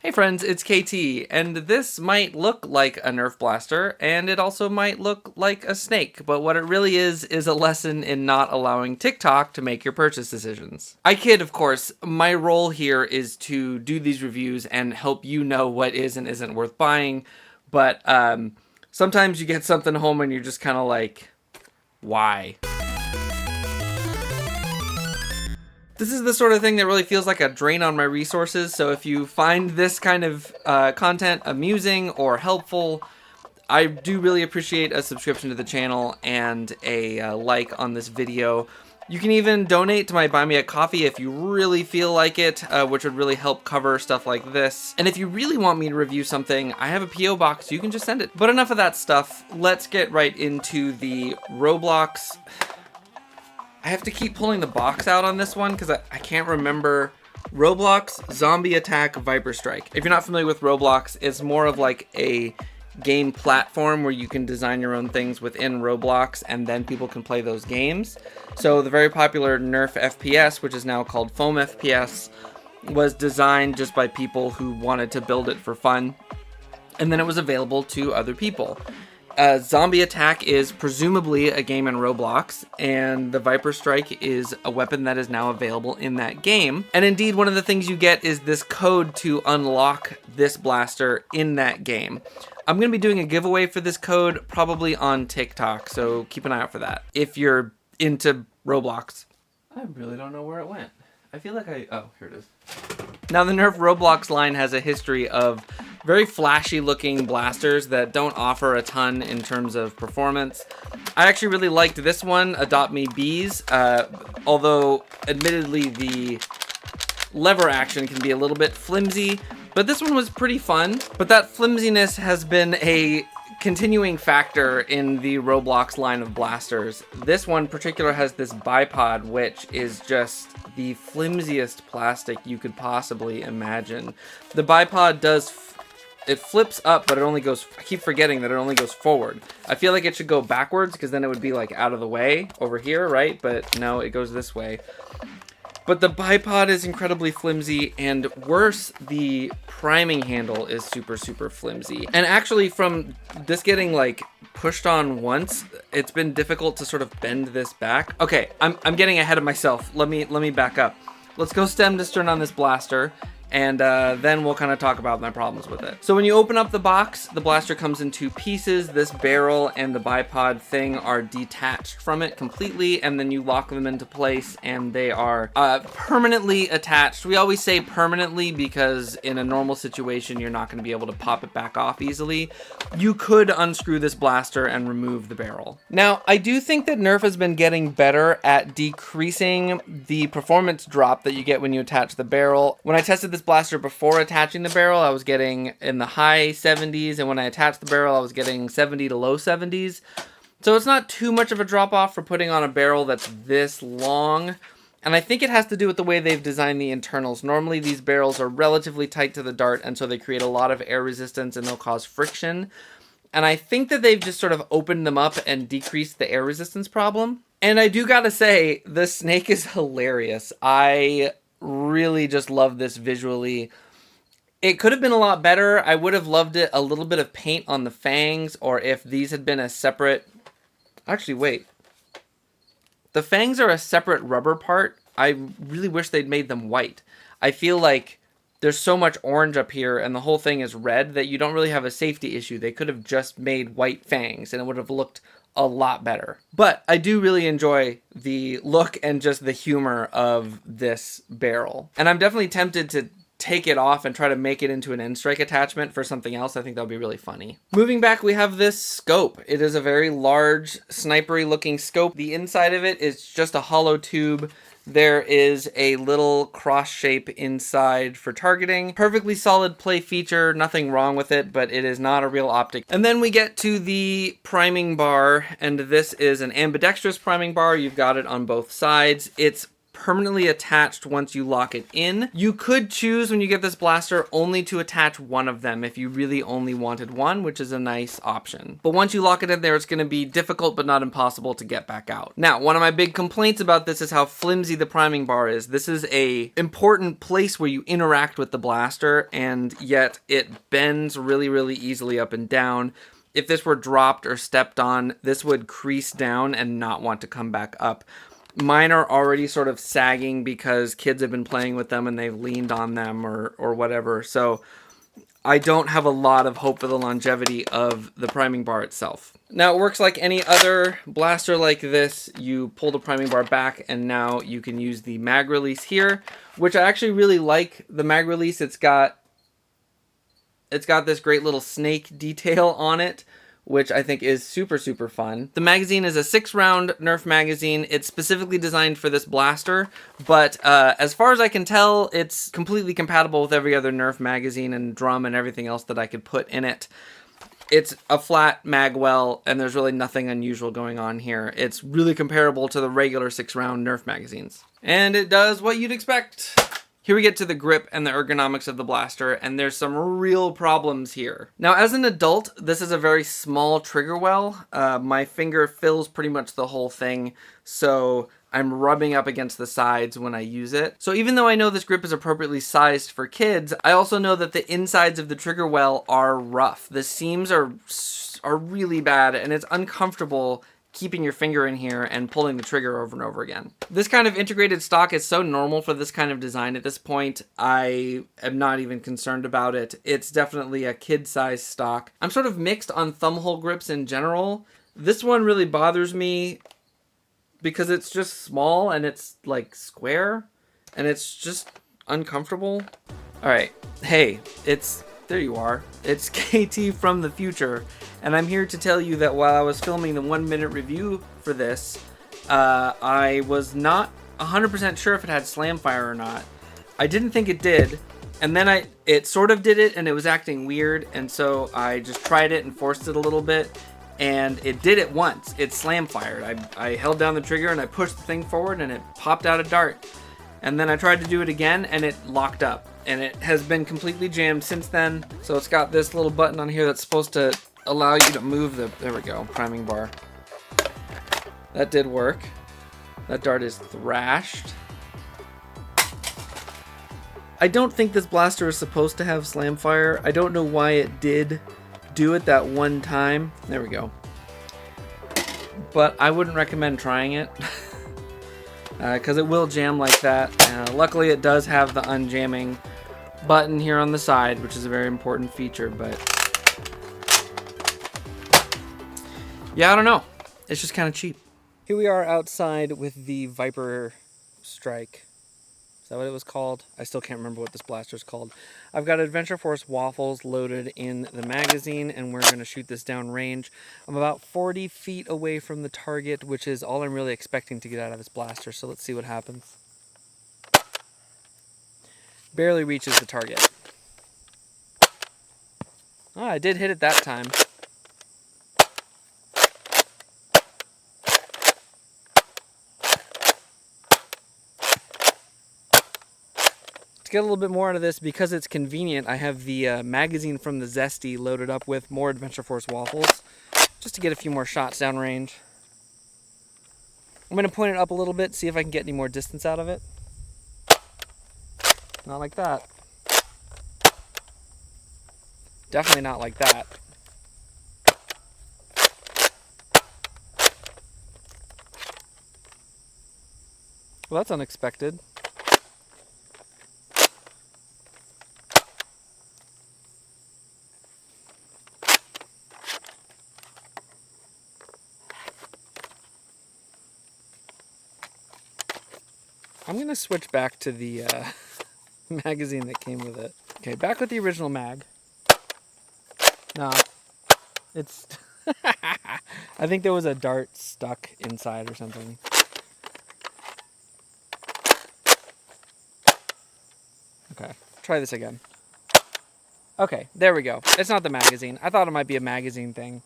Hey friends, it's KT, and this might look like a Nerf blaster, and it also might look like a snake, but what it really is a lesson in not allowing TikTok to make your purchase decisions. I kid, of course. My role here is to do these reviews and help you know what is and isn't worth buying, but sometimes you get something home and you're just kind of like, why? This is the sort of thing that really feels like a drain on my resources, so if you find this kind of content amusing or helpful, I do really appreciate a subscription to the channel and a like on this video. You can even donate to my Buy Me a Coffee if you really feel like it, which would really help cover stuff like this. And if you really want me to review something, I have a P.O. box, you can just send it. But enough of that stuff, let's get right into the Roblox. I have to keep pulling the box out on this one because I can't remember. Roblox Zombie Attack Viper Strike. If you're not familiar with Roblox, it's more of like a game platform where you can design your own things within Roblox and then people can play those games. So the very popular Nerf FPS, which is now called Foam FPS, was designed just by people who wanted to build it for fun. And then it was available to other people. Zombie Attack is presumably a game in Roblox, and the Viper Strike is a weapon that is now available in that game. And indeed, one of the things you get is this code to unlock this blaster in that game. I'm going to be doing a giveaway for this code, probably on TikTok, so keep an eye out for that. If you're into Roblox. I really don't know where it went. I feel like oh, here it is. Now, the Nerf Roblox line has a history of very flashy looking blasters that don't offer a ton in terms of performance. I actually really liked this one, Adopt Me Bees, although admittedly the lever action can be a little bit flimsy, but this one was pretty fun. But that flimsiness has been a continuing factor in the Roblox line of blasters. This one in particular has this Bipod, which is just the flimsiest plastic you could possibly imagine. The Bipod it flips up, but it only goes, I keep forgetting that it only goes forward. I feel like it should go backwards because then it would be like out of the way over here, right? But no, it goes this way. But the Bipod is incredibly flimsy, and worse, the priming handle is super, super flimsy. And actually from this getting like pushed on once, it's been difficult to sort of bend this back. Okay, I'm getting ahead of myself. Let me back up. Let's go stem to stern on this blaster, and then we'll kind of talk about my problems with it. So when you open up the box, the blaster comes in two pieces. This barrel and the Bipod thing are detached from it completely, and then you lock them into place, and they are permanently attached. We always say permanently because in a normal situation, you're not going to be able to pop it back off easily. You could unscrew this blaster and remove the barrel. Now, I do think that Nerf has been getting better at decreasing the performance drop that you get when you attach the barrel. When I tested this blaster before attaching the barrel, I was getting in the high 70s, and when I attached the barrel, I was getting 70 to low 70s. So it's not too much of a drop off for putting on a barrel that's this long. And I think it has to do with the way they've designed the internals. Normally these barrels are relatively tight to the dart, and so they create a lot of air resistance and they'll cause friction. And I think that they've just sort of opened them up and decreased the air resistance problem. And I do gotta say, the snake is hilarious. I really just love this visually. It could have been a lot better. I would have loved it a little bit of paint on the fangs, or if these had been a separate... Actually, wait. The fangs are a separate rubber part. I really wish they'd made them white. I feel like there's so much orange up here and the whole thing is red that you don't really have a safety issue. They could have just made white fangs and it would have looked a lot better. But I do really enjoy the look and just the humor of this barrel. And I'm definitely tempted to take it off and try to make it into an end strike attachment for something else. I think that would be really funny. Moving back, we have this scope. It is a very large, snipery looking scope. The inside of it is just a hollow tube. There is a little cross shape inside for targeting. Perfectly solid play feature, nothing wrong with it, but it is not a real optic. And then we get to the priming bar, and this is an ambidextrous priming bar. You've got it on both sides. It's permanently attached once you lock it in. You could choose when you get this blaster only to attach one of them if you really only wanted one, which is a nice option. But once you lock it in there, it's going to be difficult but not impossible to get back out. Now, one of my big complaints about this is how flimsy the priming bar is. This is a important place where you interact with the blaster, and yet it bends really, really easily up and down. If this were dropped or stepped on, this would crease down and not want to come back up. Mine are already sort of sagging because kids have been playing with them and they've leaned on them or whatever. So I don't have a lot of hope for the longevity of the priming bar itself. Now, it works like any other blaster like this. You pull the priming bar back and now you can use the mag release here, which I actually really like. The mag release, it's got this great little snake detail on it, which I think is super, super fun. The magazine is a 6-round Nerf magazine. It's specifically designed for this blaster, but as far as I can tell, it's completely compatible with every other Nerf magazine and drum and everything else that I could put in it. It's a flat mag well, and there's really nothing unusual going on here. It's really comparable to the regular 6-round Nerf magazines. And it does what you'd expect. Here we get to the grip and the ergonomics of the blaster, and there's some real problems here. Now, as an adult, this is a very small trigger well. My finger fills pretty much the whole thing, so I'm rubbing up against the sides when I use it. So even though I know this grip is appropriately sized for kids, I also know that the insides of the trigger well are rough. The seams are really bad, and it's uncomfortable keeping your finger in here and pulling the trigger over and over again. This kind of integrated stock is so normal for this kind of design at this point, I am not even concerned about it. It's definitely a kid-sized stock. I'm sort of mixed on thumbhole grips in general. This one really bothers me because it's just small and it's like square and it's just uncomfortable. All right, hey, there you are. It's KT from the future, and I'm here to tell you that while I was filming the 1-minute review for this, I was not 100% sure if it had slam fire or not. I didn't think it did, and then it sort of did it, and it was acting weird, and so I just tried it and forced it a little bit, and it did it once. It slam fired. I held down the trigger and I pushed the thing forward, and it popped out a dart. And then I tried to do it again, and it locked up. And it has been completely jammed since then. So it's got this little button on here that's supposed to allow you to move there we go, priming bar. That did work. That dart is thrashed. I don't think this blaster is supposed to have slam fire. I don't know why it did do it that one time. There we go. But I wouldn't recommend trying it. Because it will jam like that. Luckily it does have the unjamming button here on the side, which is a very important feature, but yeah, I don't know. It's just kind of cheap. Here we are outside with the Viper Strike. Is that what it was called? I still can't remember what this blaster is called. I've got Adventure Force waffles loaded in the magazine, and we're going to shoot this down range. I'm about 40 feet away from the target, which is all I'm really expecting to get out of this blaster, so let's see what happens. Barely reaches the target. Oh, I did hit it that time. To get a little bit more out of this, because it's convenient, I have the magazine from the Zesty loaded up with more Adventure Force waffles, just to get a few more shots downrange. I'm going to point it up a little bit, see if I can get any more distance out of it. Not like that. Definitely not like that. Well, that's unexpected. I'm going to switch back to the magazine that came with it. Okay, back with the original mag. No, it's... I think there was a dart stuck inside or something. Okay, try this again. Okay, there we go. It's not the magazine. I thought it might be a magazine thing.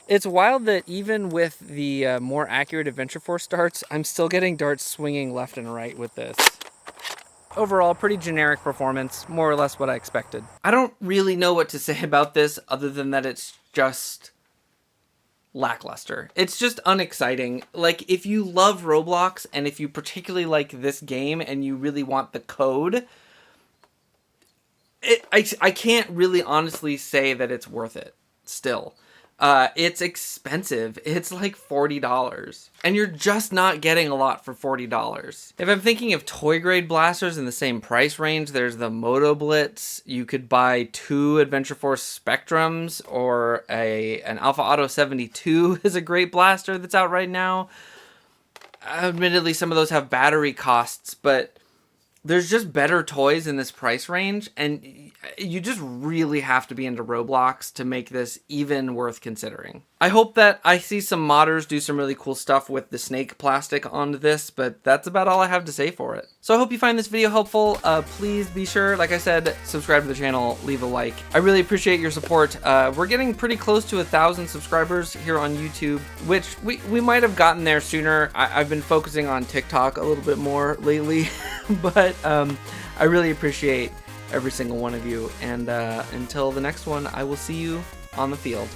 It's wild that even with the more accurate Adventure Force darts, I'm still getting darts swinging left and right with this. Overall, pretty generic performance, more or less what I expected. I don't really know what to say about this other than that it's just lackluster. It's just unexciting. Like, if you love Roblox and if you particularly like this game and you really want the code, I can't really honestly say that it's worth it still. It's expensive. It's like $40. And you're just not getting a lot for $40. If I'm thinking of toy grade blasters in the same price range, there's the Moto Blitz. You could buy 2 Adventure Force Spectrums, or an Alpha Auto 72 is a great blaster that's out right now. Admittedly, some of those have battery costs, but there's just better toys in this price range, and you just really have to be into Roblox to make this even worth considering. I hope that I see some modders do some really cool stuff with the snake plastic onto this, but that's about all I have to say for it. So I hope you find this video helpful. Please be sure, like I said, subscribe to the channel, leave a like. I really appreciate your support. We're getting pretty close to 1,000 subscribers here on YouTube, which we might have gotten there sooner. I've been focusing on TikTok a little bit more lately, but I really appreciate every single one of you, and until the next one, I will see you on the field.